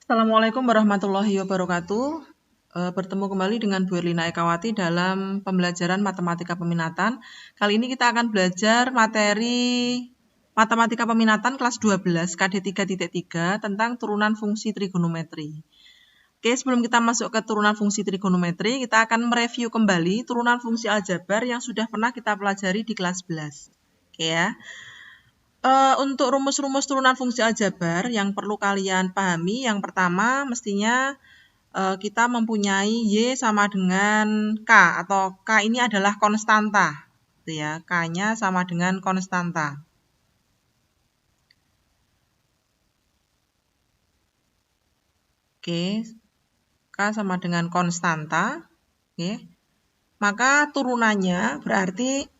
Assalamualaikum warahmatullahi wabarakatuh. Bertemu kembali dengan Bu Erlina Ekawati dalam pembelajaran matematika peminatan. Kali ini kita akan belajar materi matematika peminatan kelas 12 KD 3.3 tentang turunan fungsi trigonometri. Oke, sebelum kita masuk ke turunan fungsi trigonometri, kita akan mereview kembali turunan fungsi aljabar yang sudah pernah kita pelajari di kelas 11. Oke ya. Untuk rumus-rumus turunan fungsi aljabar yang perlu kalian pahami, yang pertama mestinya kita mempunyai Y sama dengan K, atau K ini adalah konstanta, gitu ya. K-nya sama dengan konstanta. Oke, K sama dengan konstanta. Oke. Maka turunannya berarti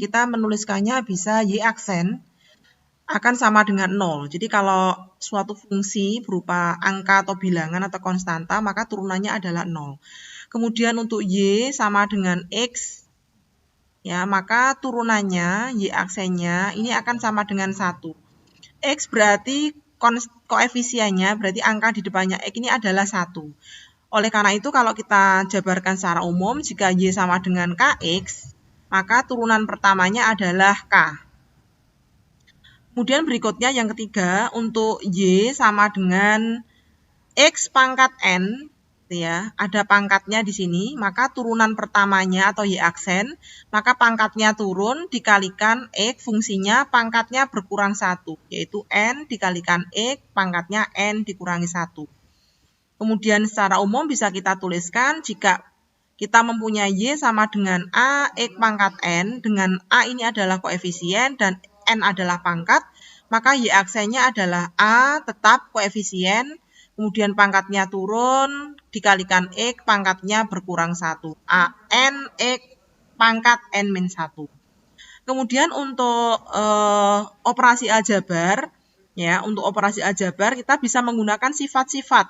kita menuliskannya bisa Y aksen akan sama dengan 0. Jadi kalau suatu fungsi berupa angka atau bilangan atau konstanta, maka turunannya adalah 0. Kemudian untuk Y sama dengan X, ya, maka turunannya, Y aksennya, ini akan sama dengan 1. X berarti koefisiennya, berarti angka di depannya X ini adalah 1. Oleh karena itu, kalau kita jabarkan secara umum, jika Y sama dengan Kx, maka turunan pertamanya adalah K. Kemudian berikutnya yang ketiga, untuk Y sama dengan X pangkat N, ya, ada pangkatnya di sini, maka turunan pertamanya atau Y aksen, maka pangkatnya turun dikalikan X, fungsinya pangkatnya berkurang 1, yaitu N dikalikan X, pangkatnya N dikurangi 1. Kemudian secara umum bisa kita tuliskan jika kita mempunyai Y sama dengan A, X pangkat N, dengan A ini adalah koefisien dan N adalah pangkat, maka Y aksennya adalah A tetap koefisien, kemudian pangkatnya turun, dikalikan X, pangkatnya berkurang 1. A, N, X, pangkat N-1. Kemudian untuk operasi aljabar, ya, untuk operasi aljabar kita bisa menggunakan sifat-sifat.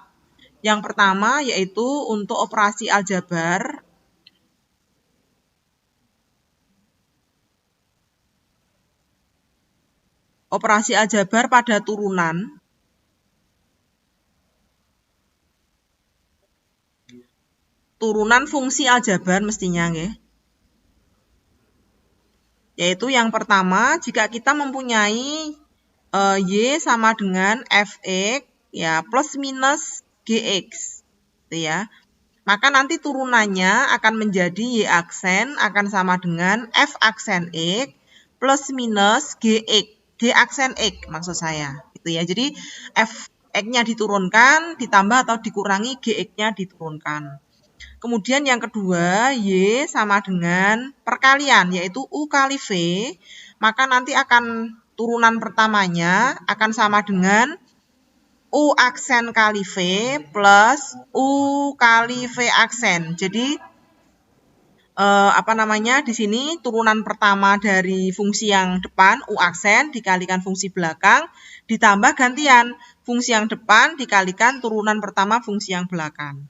Yang pertama yaitu untuk operasi aljabar, operasi aljabar pada turunan, fungsi aljabar mestinya, nggih. Yaitu yang pertama, jika kita mempunyai Y sama dengan Fx, ya, plus minus Gx, gitu ya. Maka nanti turunannya akan menjadi Y aksen akan sama dengan F aksen X plus minus Gx. G aksen X maksud saya, gitu ya. Jadi F X-nya diturunkan, ditambah atau dikurangi Gx-nya diturunkan. Kemudian yang kedua, Y sama dengan perkalian, yaitu U kali V, maka nanti akan turunan pertamanya akan sama dengan U aksen kali V plus U kali V aksen. Jadi di sini turunan pertama dari fungsi yang depan U aksen dikalikan fungsi belakang ditambah gantian fungsi yang depan dikalikan turunan pertama fungsi yang belakang.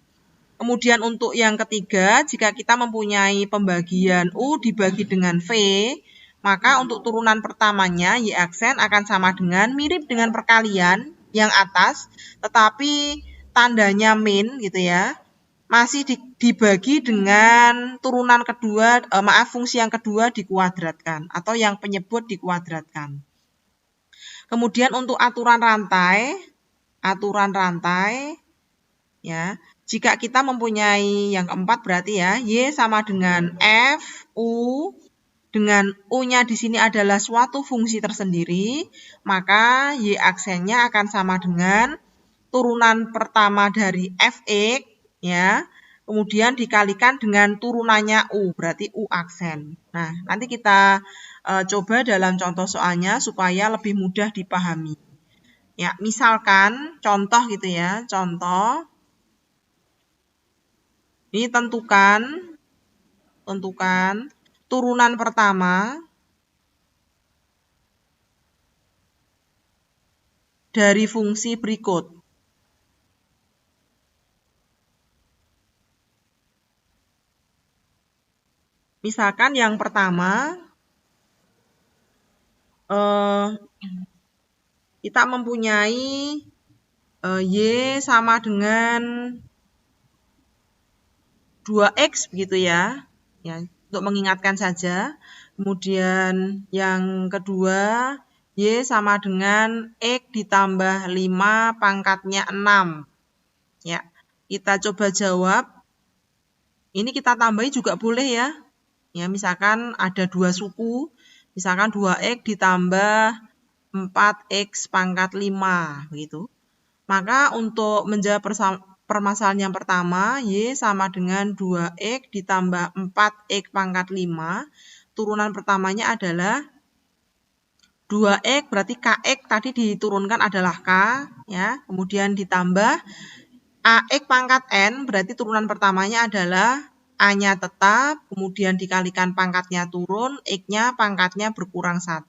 Kemudian untuk yang ketiga, jika kita mempunyai pembagian U dibagi dengan V, maka untuk turunan pertamanya Y aksen akan sama dengan mirip dengan perkalian yang atas, tetapi tandanya min, gitu ya, masih dibagi dengan turunan kedua, fungsi yang kedua dikuadratkan atau yang penyebut dikuadratkan. Kemudian untuk aturan rantai, ya, jika kita mempunyai yang keempat berarti ya, Y sama dengan F, U, dengan U-nya di sini adalah suatu fungsi tersendiri, maka Y aksennya akan sama dengan turunan pertama dari Fx, ya, kemudian dikalikan dengan turunannya U, berarti U aksen. Nah, nanti kita coba dalam contoh soalnya supaya lebih mudah dipahami. Ya, misalkan contoh gitu ya, contoh. Ini tentukan turunan pertama dari fungsi berikut. Misalkan yang pertama, kita mempunyai Y sama dengan 2X begitu ya. Ya, untuk mengingatkan saja. Kemudian yang kedua, Y sama dengan X ditambah 5 pangkatnya 6. Ya, kita coba jawab. Ini kita tambahi juga boleh ya. Ya, misalkan ada dua suku, misalkan 2X ditambah 4X pangkat 5, begitu. Maka untuk menjawab permasalahan yang pertama, Y sama dengan 2X ditambah 4X pangkat 5. Turunan pertamanya adalah 2X, berarti KX tadi diturunkan adalah K, ya. Kemudian ditambah AX pangkat N, berarti turunan pertamanya adalah A-nya tetap, kemudian dikalikan pangkatnya turun, X-nya pangkatnya berkurang 1.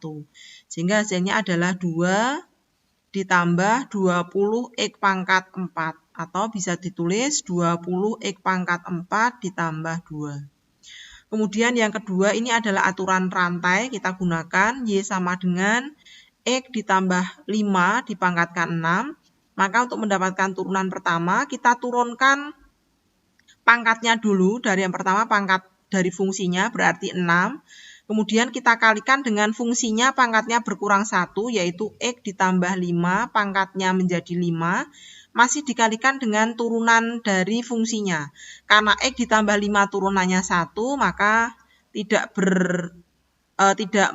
Sehingga hasilnya adalah 2 ditambah 20X pangkat 4. Atau bisa ditulis 20X pangkat 4 ditambah 2. Kemudian yang kedua ini adalah aturan rantai, kita gunakan Y sama dengan X ditambah 5 dipangkatkan 6. Maka untuk mendapatkan turunan pertama, kita turunkan pangkatnya dulu. Dari yang pertama pangkat dari fungsinya berarti 6. Kemudian kita kalikan dengan fungsinya pangkatnya berkurang 1, yaitu X ditambah 5, pangkatnya menjadi 5. Masih dikalikan dengan turunan dari fungsinya. Karena X ditambah 5 turunannya 1, maka tidak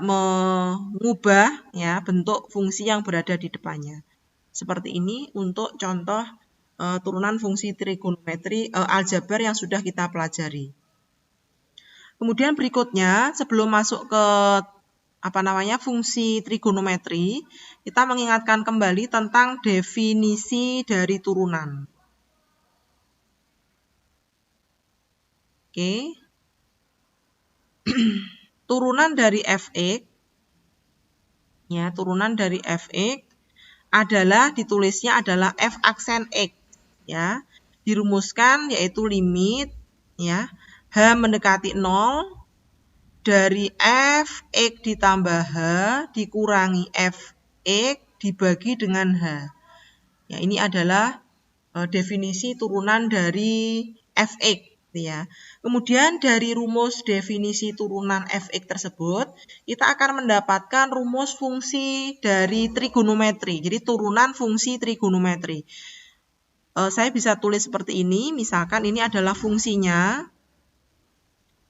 mengubah ya bentuk fungsi yang berada di depannya. Seperti ini untuk contoh turunan fungsi trigonometri aljabar yang sudah kita pelajari. Kemudian berikutnya, sebelum masuk ke fungsi trigonometri, kita mengingatkan kembali tentang definisi dari turunan. Oke. Turunan dari Fx, ya, turunan dari Fx adalah ditulisnya adalah f aksen x, ya. Dirumuskan yaitu limit, ya, h mendekati 0 dari f x ditambah h dikurangi f x dibagi dengan h. Ya, ini adalah definisi turunan dari Fx, ya. Kemudian dari rumus definisi turunan Fx tersebut, kita akan mendapatkan rumus fungsi dari trigonometri. Jadi turunan fungsi trigonometri. Saya bisa tulis seperti ini, misalkan ini adalah fungsinya.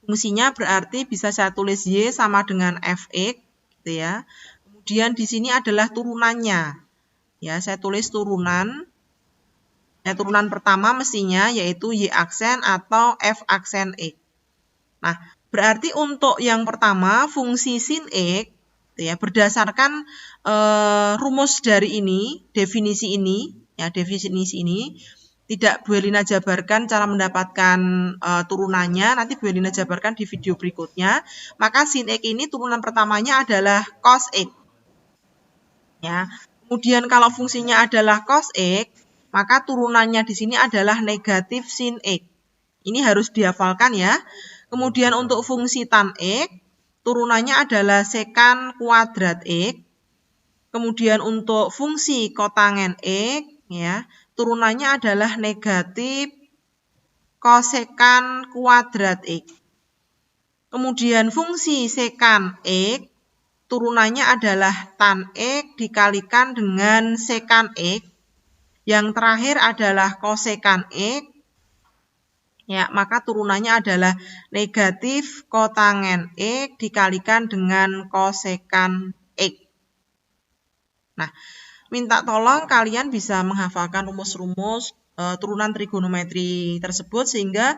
Fungsinya berarti bisa saya tulis Y sama dengan Fx, gitu ya. Kemudian di sini adalah turunannya. Ya, saya tulis turunan. Ya, turunan pertama mestinya yaitu Y aksen atau F aksen X. Nah, berarti untuk yang pertama fungsi sin X, ya, berdasarkan rumus dari ini, definisi ini, ya, definisi ini, tidak Bu Elina jabarkan cara mendapatkan turunannya, nanti Bu Elina jabarkan di video berikutnya. Maka sin X ini turunan pertamanya adalah cos X. Ya. Kemudian kalau fungsinya adalah cos X, maka turunannya di sini adalah negatif sin X. Ini harus dihafalkan ya. Kemudian untuk fungsi tan X, turunannya adalah sekan kuadrat X. Kemudian untuk fungsi kotangen X, ya, turunannya adalah negatif kosekan kuadrat X. Kemudian fungsi sekan X, turunannya adalah tan X dikalikan dengan sekan X. Yang terakhir adalah kosekan X, ya, maka turunannya adalah negatif kotangen X dikalikan dengan kosekan X. Nah, minta tolong kalian bisa menghafalkan rumus-rumus turunan trigonometri tersebut sehingga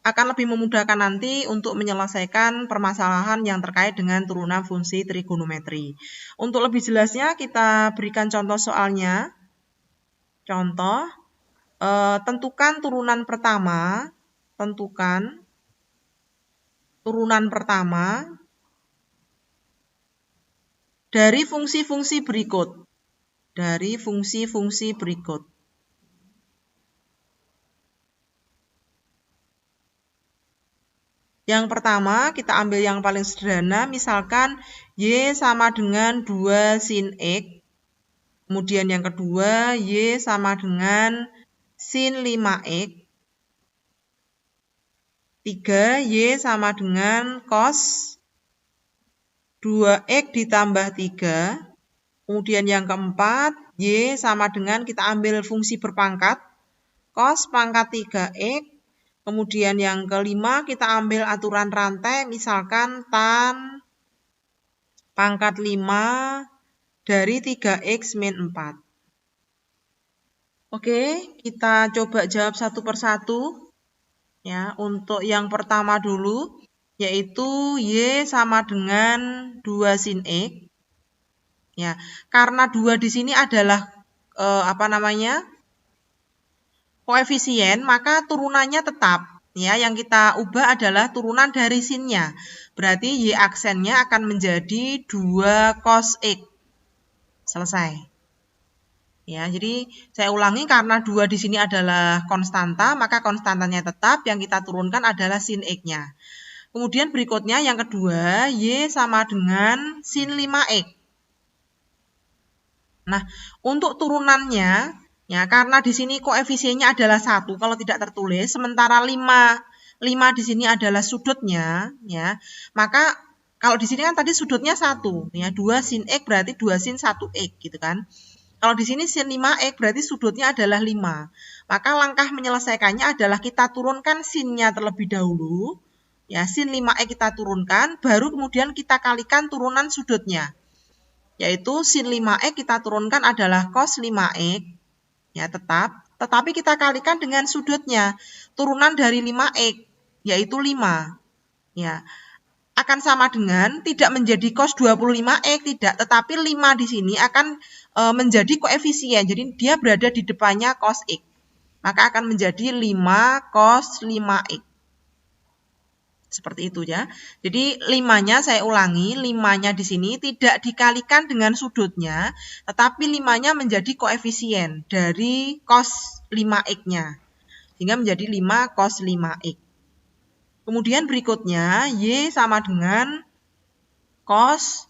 akan lebih memudahkan nanti untuk menyelesaikan permasalahan yang terkait dengan turunan fungsi trigonometri. Untuk lebih jelasnya kita berikan contoh soalnya. Contoh, tentukan turunan pertama, dari fungsi-fungsi berikut. Yang pertama, kita ambil yang paling sederhana, misalkan Y sama dengan 2 sin X. Kemudian yang kedua, Y sama dengan sin 5X. 3, Y sama dengan cos 2X ditambah 3. Kemudian yang keempat, Y sama dengan kita ambil fungsi berpangkat, cos pangkat 3X. Kemudian yang kelima, kita ambil aturan rantai, misalkan tan pangkat 5 dari 3X min 4. Oke, kita coba jawab satu persatu. Ya, untuk yang pertama dulu, yaitu Y sama dengan 2 sin X. Ya, karena 2 di sini adalah koefisien, maka turunannya tetap. Ya, yang kita ubah adalah turunan dari sinnya. Berarti Y aksennya akan menjadi 2 cos X. Selesai. Ya, jadi saya ulangi, karena 2 di sini adalah konstanta, maka konstantanya tetap, yang kita turunkan adalah sin X-nya. Kemudian berikutnya yang kedua, Y sama dengan sin 5X. Nah, untuk turunannya, ya karena di sini koefisiennya adalah 1 kalau tidak tertulis, sementara 5 di sini adalah sudutnya, ya. Maka kalau di sini kan tadi sudutnya 1, ya, 2 sin X berarti 2 sin 1X gitu kan. Kalau di sini sin 5X berarti sudutnya adalah 5. Maka langkah menyelesaikannya adalah kita turunkan sinnya terlebih dahulu. Ya, sin 5X kita turunkan, baru kemudian kita kalikan turunan sudutnya. Yaitu sin 5X kita turunkan adalah cos 5X. Ya, tetap. Tetapi kita kalikan dengan sudutnya. Turunan dari 5X, yaitu 5. Ya, akan sama dengan tidak menjadi cos 25X, tidak, tetapi 5 di sini akan menjadi koefisien, jadi dia berada di depannya cos X, maka akan menjadi 5 cos 5X, seperti itu ya. Jadi 5-nya saya ulangi, 5-nya di sini tidak dikalikan dengan sudutnya, tetapi 5-nya menjadi koefisien dari cos 5X-nya, sehingga menjadi 5 cos 5X. Kemudian berikutnya, Y sama dengan cos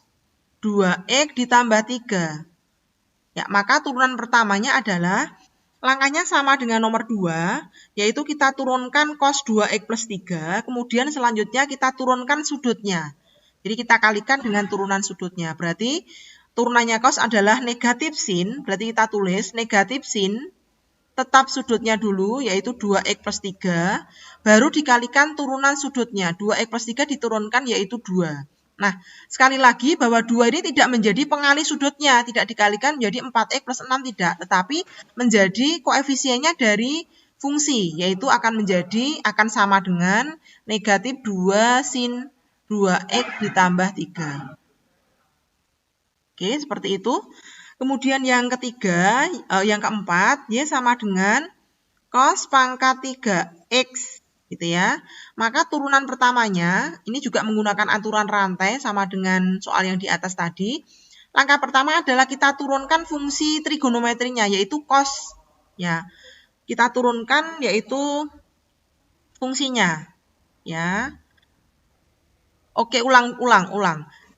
2X ditambah 3. Ya, maka turunan pertamanya adalah, langkahnya sama dengan nomor 2, yaitu kita turunkan cos 2X plus 3, kemudian selanjutnya kita turunkan sudutnya. Jadi kita kalikan dengan turunan sudutnya. Berarti turunannya cos adalah negatif sin, berarti kita tulis negatif sin, tetap sudutnya dulu, yaitu 2X plus 3, baru dikalikan turunan sudutnya. 2X plus 3 diturunkan, yaitu 2. Nah, sekali lagi bahwa 2 ini tidak menjadi pengali sudutnya, tidak dikalikan menjadi 4X plus 6, tidak. Tetapi menjadi koefisiennya dari fungsi, yaitu akan sama dengan negatif 2 sin 2X ditambah 3. Oke, seperti itu. Kemudian yang ketiga, yang keempat, Y sama dengan cos pangkat 3X, gitu ya. Maka turunan pertamanya, ini juga menggunakan aturan rantai sama dengan soal yang di atas tadi. Langkah pertama adalah kita turunkan fungsi trigonometrinya, yaitu cos. Ya, kita turunkan yaitu fungsinya. Ya. Oke, ulang.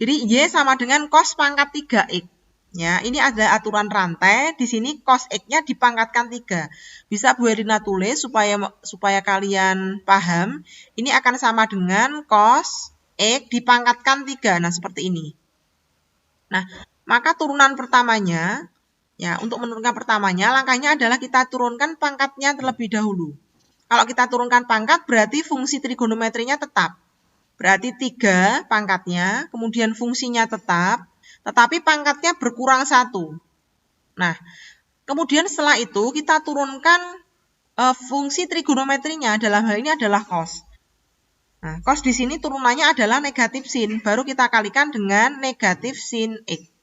Jadi Y sama dengan cos pangkat 3X. Ya, ini ada aturan rantai. Di sini cos X-nya dipangkatkan 3. Bisa Bu Herina tulis supaya kalian paham. Ini akan sama dengan cos X dipangkatkan 3. Nah, seperti ini. Nah, maka turunan pertamanya, ya, untuk menurunkan pertamanya, langkahnya adalah kita turunkan pangkatnya terlebih dahulu. Kalau kita turunkan pangkat, berarti fungsi trigonometrinya tetap. Berarti 3 pangkatnya, kemudian fungsinya tetap, tetapi pangkatnya berkurang 1. Nah, kemudian setelah itu kita turunkan fungsi trigonometrinya, dalam hal ini adalah cos. Nah, cos di sini turunannya adalah negatif sin, baru kita kalikan dengan negatif sin X.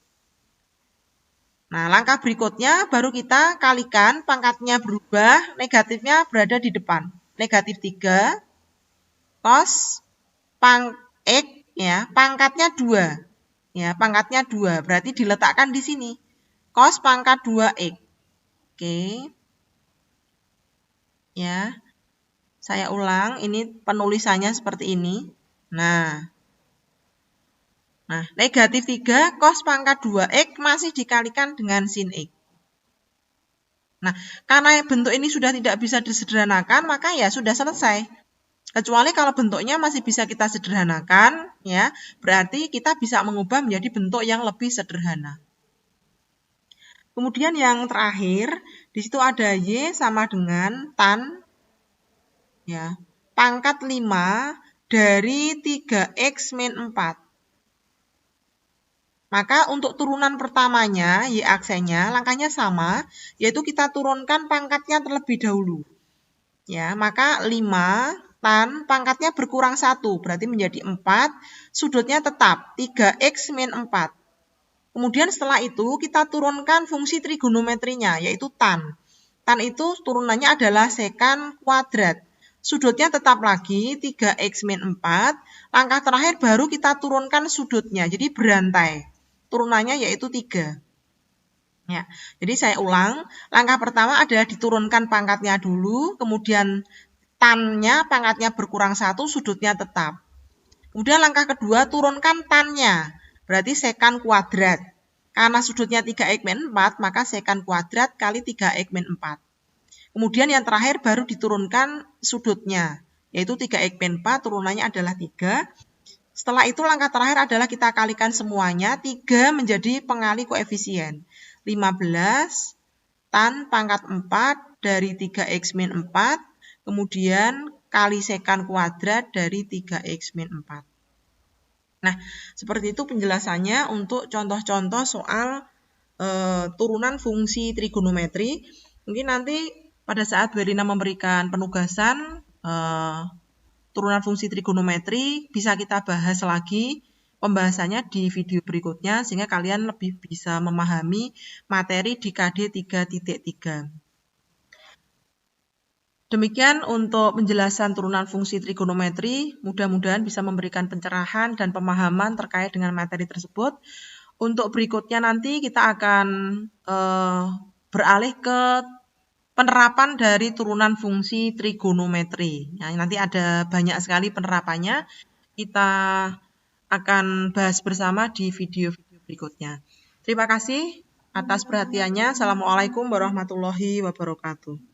Nah, langkah berikutnya baru kita kalikan, pangkatnya berubah, negatifnya berada di depan. Negatif 3, cos X, ya, pangkatnya 2. Ya, pangkatnya 2, berarti diletakkan di sini. Cos pangkat 2X. Oke. Ya. Saya ulang, ini penulisannya seperti ini. Nah, Nah, negatif 3 cos pangkat 2X masih dikalikan dengan sin X. Nah, karena bentuk ini sudah tidak bisa disederhanakan, maka ya sudah selesai. Kecuali kalau bentuknya masih bisa kita sederhanakan, ya, berarti kita bisa mengubah menjadi bentuk yang lebih sederhana. Kemudian yang terakhir, di situ ada Y sama dengan tan, ya, pangkat 5 dari 3X min 4. Maka untuk turunan pertamanya, Y aksennya, langkahnya sama, yaitu kita turunkan pangkatnya terlebih dahulu. Ya, maka 5 tan pangkatnya berkurang 1, berarti menjadi 4, sudutnya tetap 3X min 4. Kemudian setelah itu kita turunkan fungsi trigonometrinya, yaitu tan. Tan itu turunannya adalah sekan kuadrat. Sudutnya tetap lagi 3X min 4. Langkah terakhir baru kita turunkan sudutnya, jadi berantai. Turunannya yaitu 3. Ya, jadi saya ulang, langkah pertama adalah diturunkan pangkatnya dulu, kemudian tannya pangkatnya berkurang 1, sudutnya tetap. Kemudian langkah kedua, turunkan tannya, berarti sekan kuadrat. Karena sudutnya 3X min 4, maka sekan kuadrat kali 3X min 4. Kemudian yang terakhir baru diturunkan sudutnya, yaitu 3X min 4, turunannya adalah 3. Setelah itu langkah terakhir adalah kita kalikan semuanya, 3 menjadi pengali koefisien. 15 tan pangkat 4 dari 3X min 4, kemudian kali sekan kuadrat dari 3X min 4. Nah, seperti itu penjelasannya untuk contoh-contoh soal turunan fungsi trigonometri. Mungkin nanti pada saat Bu Erlina memberikan penugasan turunan fungsi trigonometri bisa kita bahas lagi pembahasannya di video berikutnya sehingga kalian lebih bisa memahami materi di KD 3.3. Demikian untuk penjelasan turunan fungsi trigonometri, mudah-mudahan bisa memberikan pencerahan dan pemahaman terkait dengan materi tersebut. Untuk berikutnya nanti kita akan beralih ke penerapan dari turunan fungsi trigonometri. Nah, nanti ada banyak sekali penerapannya, kita akan bahas bersama di video-video berikutnya. Terima kasih atas perhatiannya. Assalamualaikum warahmatullahi wabarakatuh.